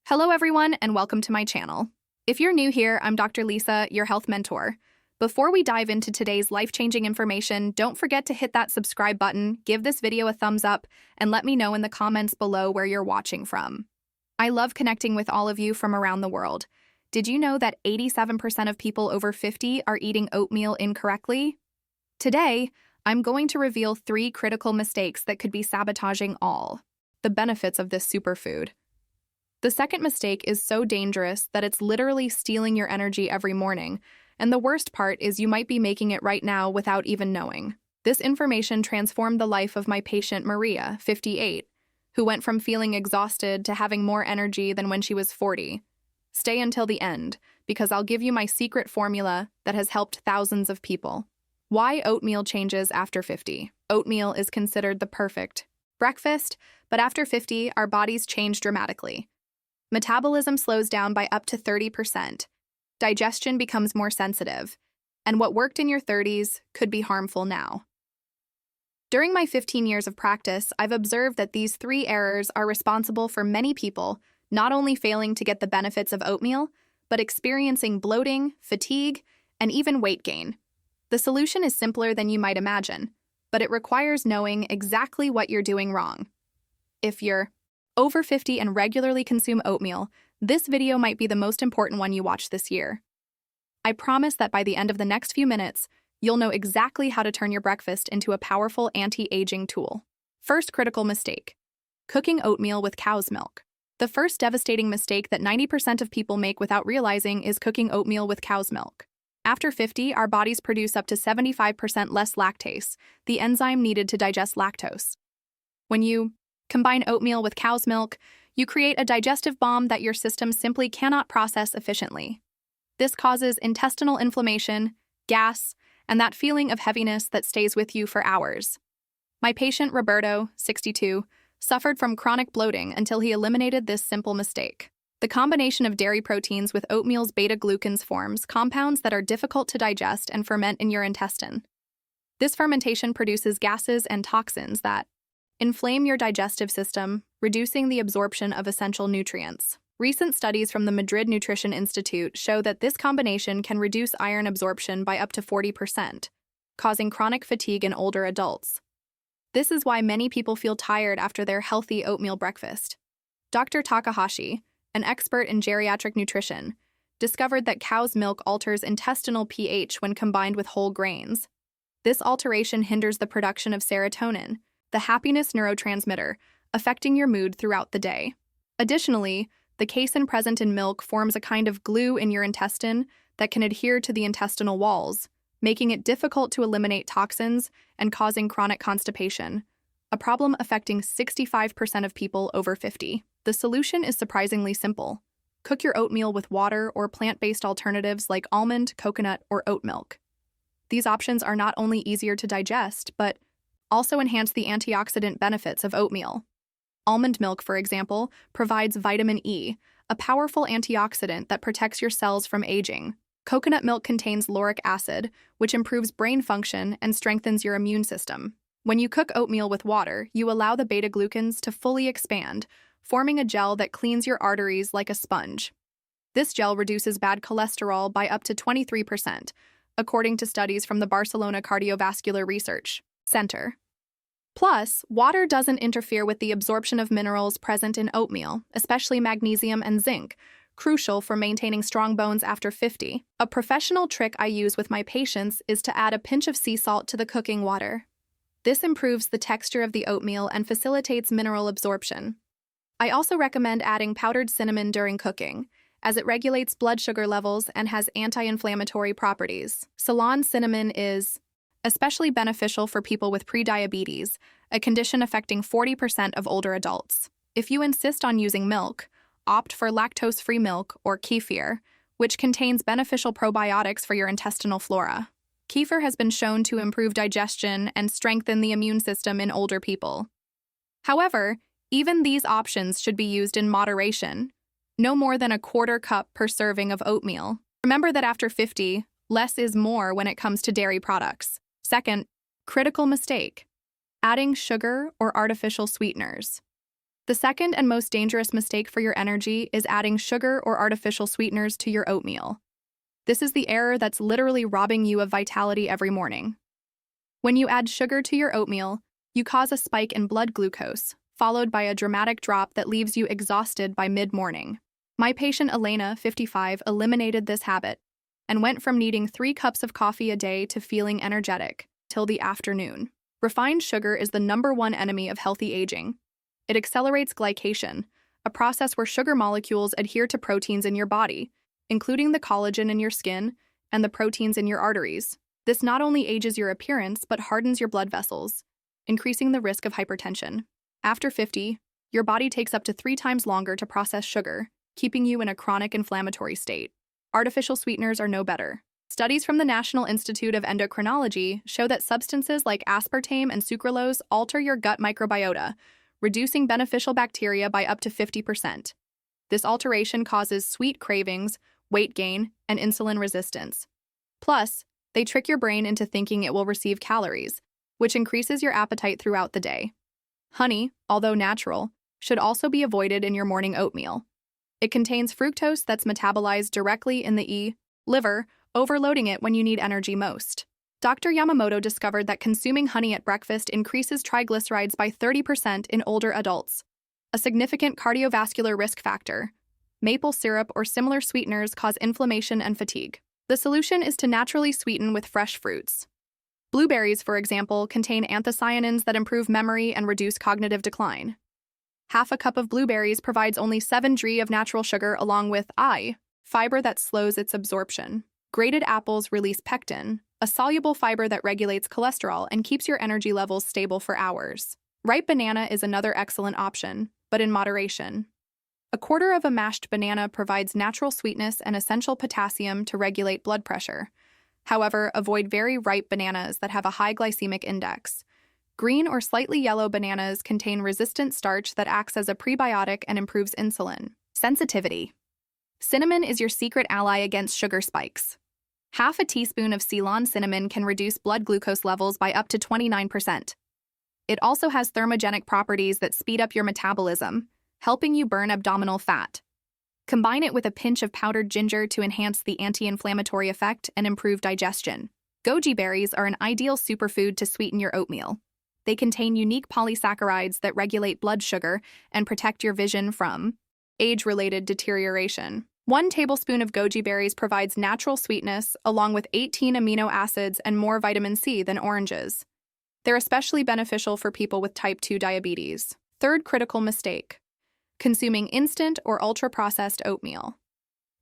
Hello everyone and welcome to my channel. If you're new here, I'm Dr. Lisa, your health mentor. Before we dive into today's life-changing information, don't forget to hit that subscribe button, give this video a thumbs up, and let me know in the comments below where you're watching from. I love connecting with all of you from around the world. Did you know that 87% of people over 50 are eating oatmeal incorrectly? Today, I'm going to reveal 3 critical mistakes that could be sabotaging all the benefits of this superfood. The second mistake is so dangerous that it's literally stealing your energy every morning, and the worst part is you might be making it right now without even knowing. This information transformed the life of my patient Maria, 58, who went from feeling exhausted to having more energy than when she was 40. Stay until the end, because I'll give you my secret formula that has helped thousands of people. Why oatmeal changes after 50. Oatmeal is considered the perfect breakfast, but after 50, our bodies change dramatically. Metabolism slows down by up to 30%. Digestion becomes more sensitive, and what worked in your 30s could be harmful now. During my 15 years of practice, I've observed that these 3 errors are responsible for many people not only failing to get the benefits of oatmeal, but experiencing bloating, fatigue, and even weight gain. The solution is simpler than you might imagine, but it requires knowing exactly what you're doing wrong. If you're over 50 and regularly consume oatmeal, this video might be the most important one you watch this year. I promise that by the end of the next few minutes, you'll know exactly how to turn your breakfast into a powerful anti-aging tool. First critical mistake: cooking oatmeal with cow's milk. The first devastating mistake that 90% of people make without realizing is cooking oatmeal with cow's milk. After 50, our bodies produce up to 75% less lactase, the enzyme needed to digest lactose. When you combine oatmeal with cow's milk, you create a digestive bomb that your system simply cannot process efficiently. This causes intestinal inflammation, gas, and that feeling of heaviness that stays with you for hours. My patient Roberto, 62, suffered from chronic bloating until he eliminated this simple mistake. The combination of dairy proteins with oatmeal's beta-glucans forms compounds that are difficult to digest and ferment in your intestine. This fermentation produces gases and toxins that inflame your digestive system, reducing the absorption of essential nutrients. Recent studies from the Madrid Nutrition Institute show that this combination can reduce iron absorption by up to 40%, causing chronic fatigue in older adults. This is why many people feel tired after their healthy oatmeal breakfast. Dr. Takahashi, an expert in geriatric nutrition, discovered that cow's milk alters intestinal pH when combined with whole grains. This alteration hinders the production of serotonin, the happiness neurotransmitter, affecting your mood throughout the day. Additionally, the casein present in milk forms a kind of glue in your intestine that can adhere to the intestinal walls, making it difficult to eliminate toxins and causing chronic constipation, a problem affecting 65% of people over 50. The solution is surprisingly simple. Cook your oatmeal with water or plant-based alternatives like almond, coconut, or oat milk. These options are not only easier to digest, but also enhance the antioxidant benefits of oatmeal. Almond milk, for example, provides vitamin E, a powerful antioxidant that protects your cells from aging. Coconut milk contains lauric acid, which improves brain function and strengthens your immune system. When you cook oatmeal with water, you allow the beta-glucans to fully expand, forming a gel that cleans your arteries like a sponge. This gel reduces bad cholesterol by up to 23%, according to studies from the Barcelona Cardiovascular Research Center. Plus, water doesn't interfere with the absorption of minerals present in oatmeal, especially magnesium and zinc, crucial for maintaining strong bones after 50. A professional trick I use with my patients is to add a pinch of sea salt to the cooking water. This improves the texture of the oatmeal and facilitates mineral absorption. I also recommend adding powdered cinnamon during cooking, as it regulates blood sugar levels and has anti-inflammatory properties. Ceylon cinnamon is especially beneficial for people with prediabetes, a condition affecting 40% of older adults. If you insist on using milk, opt for lactose-free milk or kefir, which contains beneficial probiotics for your intestinal flora. Kefir has been shown to improve digestion and strengthen the immune system in older people. However, even these options should be used in moderation, no more than a quarter cup per serving of oatmeal. Remember that after 50, less is more when it comes to dairy products. Second, critical mistake: adding sugar or artificial sweeteners. The second and most dangerous mistake for your energy is adding sugar or artificial sweeteners to your oatmeal. This is the error that's literally robbing you of vitality every morning. When you add sugar to your oatmeal, you cause a spike in blood glucose, followed by a dramatic drop that leaves you exhausted by mid-morning. My patient Elena, 55, eliminated this habit and went from needing 3 cups of coffee a day to feeling energetic till the afternoon. Refined sugar is the #1 enemy of healthy aging. It accelerates glycation, a process where sugar molecules adhere to proteins in your body, including the collagen in your skin and the proteins in your arteries. This not only ages your appearance, but hardens your blood vessels, increasing the risk of hypertension. After 50, your body takes up to 3 times longer to process sugar, keeping you in a chronic inflammatory state. Artificial sweeteners are no better. Studies from the National Institute of Endocrinology show that substances like aspartame and sucralose alter your gut microbiota, reducing beneficial bacteria by up to 50%. This alteration causes sweet cravings, weight gain, and insulin resistance. Plus, they trick your brain into thinking it will receive calories, which increases your appetite throughout the day. Honey, although natural, should also be avoided in your morning oatmeal. It contains fructose that's metabolized directly in the liver, overloading it when you need energy most. Dr. Yamamoto discovered that consuming honey at breakfast increases triglycerides by 30% in older adults, a significant cardiovascular risk factor. Maple syrup or similar sweeteners cause inflammation and fatigue. The solution is to naturally sweeten with fresh fruits. Blueberries, for example, contain anthocyanins that improve memory and reduce cognitive decline. Half a cup of blueberries provides only 7 g of natural sugar along with fiber that slows its absorption. Grated apples release pectin, a soluble fiber that regulates cholesterol and keeps your energy levels stable for hours. Ripe banana is another excellent option, but in moderation. A quarter of a mashed banana provides natural sweetness and essential potassium to regulate blood pressure. However, avoid very ripe bananas that have a high glycemic index. Green or slightly yellow bananas contain resistant starch that acts as a prebiotic and improves insulin. Sensitivity. Cinnamon is your secret ally against sugar spikes. Half a teaspoon of Ceylon cinnamon can reduce blood glucose levels by up to 29%. It also has thermogenic properties that speed up your metabolism, helping you burn abdominal fat. Combine it with a pinch of powdered ginger to enhance the anti-inflammatory effect and improve digestion. Goji berries are an ideal superfood to sweeten your oatmeal. They contain unique polysaccharides that regulate blood sugar and protect your vision from age-related deterioration. 1 tablespoon of goji berries provides natural sweetness along with 18 amino acids and more vitamin C than oranges. They're especially beneficial for people with type 2 diabetes. Third critical mistake: consuming instant or ultra-processed oatmeal.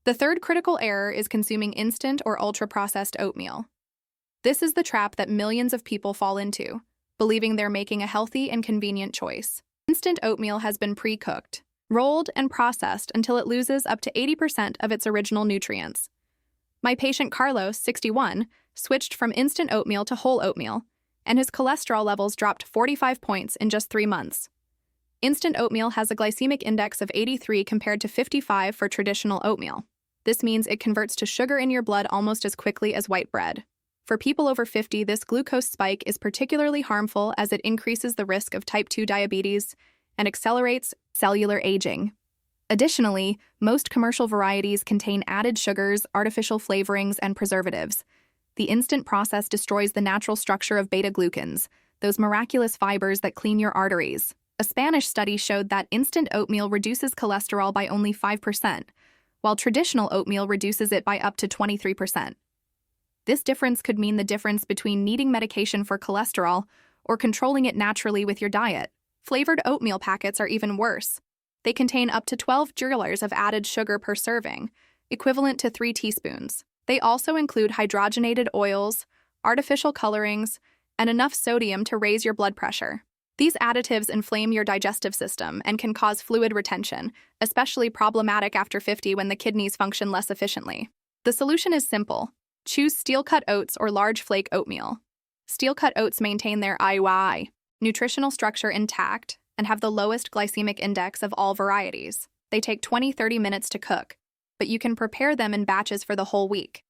The third critical error is consuming instant or ultra-processed oatmeal. This is the trap that millions of people fall into, believing they're making a healthy and convenient choice. Instant oatmeal has been pre-cooked, rolled, and processed until it loses up to 80% of its original nutrients. My patient Carlos, 61, switched from instant oatmeal to whole oatmeal, and his cholesterol levels dropped 45 points in just 3 months. Instant oatmeal has a glycemic index of 83 compared to 55 for traditional oatmeal. This means it converts to sugar in your blood almost as quickly as white bread. For people over 50, this glucose spike is particularly harmful as it increases the risk of type 2 diabetes and accelerates cellular aging. Additionally, most commercial varieties contain added sugars, artificial flavorings, and preservatives. The instant process destroys the natural structure of beta-glucans, those miraculous fibers that clean your arteries. A Spanish study showed that instant oatmeal reduces cholesterol by only 5%, while traditional oatmeal reduces it by up to 23%. This difference could mean the difference between needing medication for cholesterol or controlling it naturally with your diet. Flavored oatmeal packets are even worse. They contain up to 12 grams of added sugar per serving, equivalent to 3 teaspoons. They also include hydrogenated oils, artificial colorings, and enough sodium to raise your blood pressure. These additives inflame your digestive system and can cause fluid retention, especially problematic after 50 when the kidneys function less efficiently. The solution is simple. Choose steel-cut oats or large flake oatmeal. Steel-cut oats maintain their nutritional structure intact and have the lowest glycemic index of all varieties. They take 20-30 minutes to cook, but you can prepare them in batches for the whole week.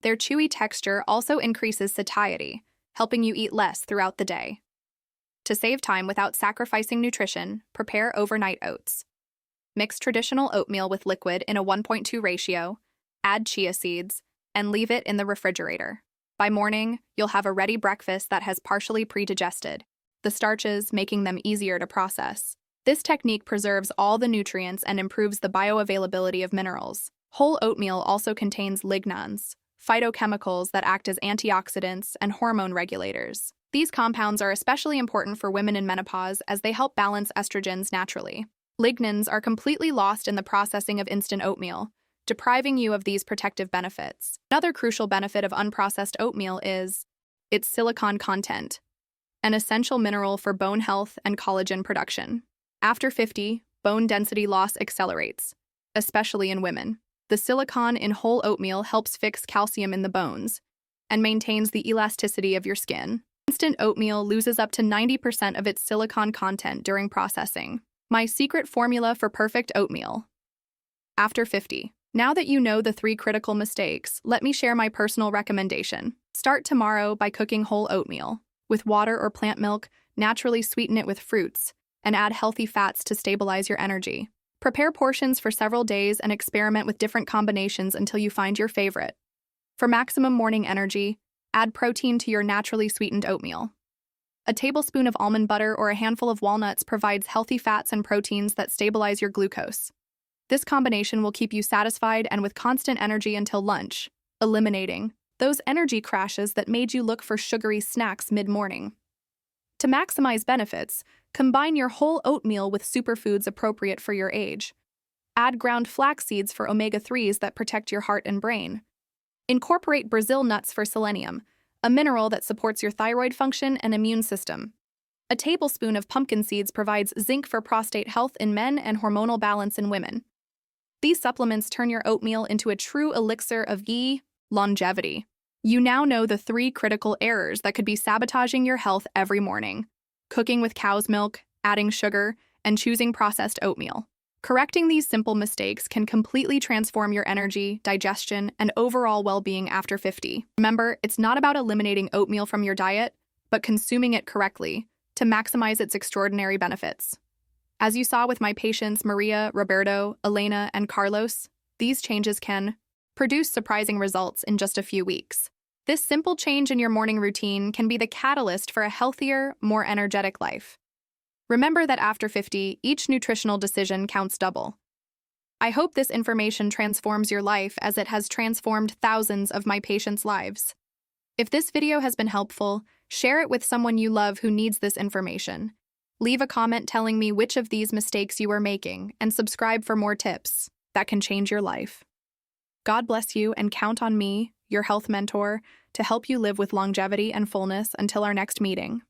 Their chewy texture also increases satiety, helping you eat less throughout the day. To save time without sacrificing nutrition, prepare overnight oats. Mix traditional oatmeal with liquid in a 1.2 ratio, add chia seeds, and leave it in the refrigerator. By morning, you'll have a ready breakfast that has partially pre-digested, the starches making them easier to process. This technique preserves all the nutrients and improves the bioavailability of minerals. Whole oatmeal also contains lignans, phytochemicals that act as antioxidants and hormone regulators. These compounds are especially important for women in menopause as they help balance estrogens naturally. Lignans are completely lost in the processing of instant oatmeal, depriving you of these protective benefits. Another crucial benefit of unprocessed oatmeal is its silicon content, an essential mineral for bone health and collagen production. After 50, bone density loss accelerates, especially in women. The silicon in whole oatmeal helps fix calcium in the bones and maintains the elasticity of your skin. Instant oatmeal loses up to 90% of its silicon content during processing. My secret formula for perfect oatmeal. After 50. Now that you know the 3 critical mistakes, let me share my personal recommendation. Start tomorrow by cooking whole oatmeal. With water or plant milk, naturally sweeten it with fruits, and add healthy fats to stabilize your energy. Prepare portions for several days and experiment with different combinations until you find your favorite. For maximum morning energy, add protein to your naturally sweetened oatmeal. A tablespoon of almond butter or a handful of walnuts provides healthy fats and proteins that stabilize your glucose. This combination will keep you satisfied and with constant energy until lunch, eliminating those energy crashes that made you look for sugary snacks mid-morning. To maximize benefits, combine your whole oatmeal with superfoods appropriate for your age. Add ground flax seeds for omega-3s that protect your heart and brain. Incorporate Brazil nuts for selenium, a mineral that supports your thyroid function and immune system. A tablespoon of pumpkin seeds provides zinc for prostate health in men and hormonal balance in women. These supplements turn your oatmeal into a true elixir of longevity. You now know the 3 critical errors that could be sabotaging your health every morning: cooking with cow's milk, adding sugar, and choosing processed oatmeal. Correcting these simple mistakes can completely transform your energy, digestion, and overall well-being after 50. Remember, it's not about eliminating oatmeal from your diet, but consuming it correctly to maximize its extraordinary benefits. As you saw with my patients Maria, Roberto, Elena, and Carlos, these changes can produce surprising results in just a few weeks. This simple change in your morning routine can be the catalyst for a healthier, more energetic life. Remember that after 50, each nutritional decision counts double. I hope this information transforms your life as it has transformed thousands of my patients' lives. If this video has been helpful, share it with someone you love who needs this information. Leave a comment telling me which of these mistakes you are making, and subscribe for more tips that can change your life. God bless you, and count on me, your health mentor, to help you live with longevity and fullness until our next meeting.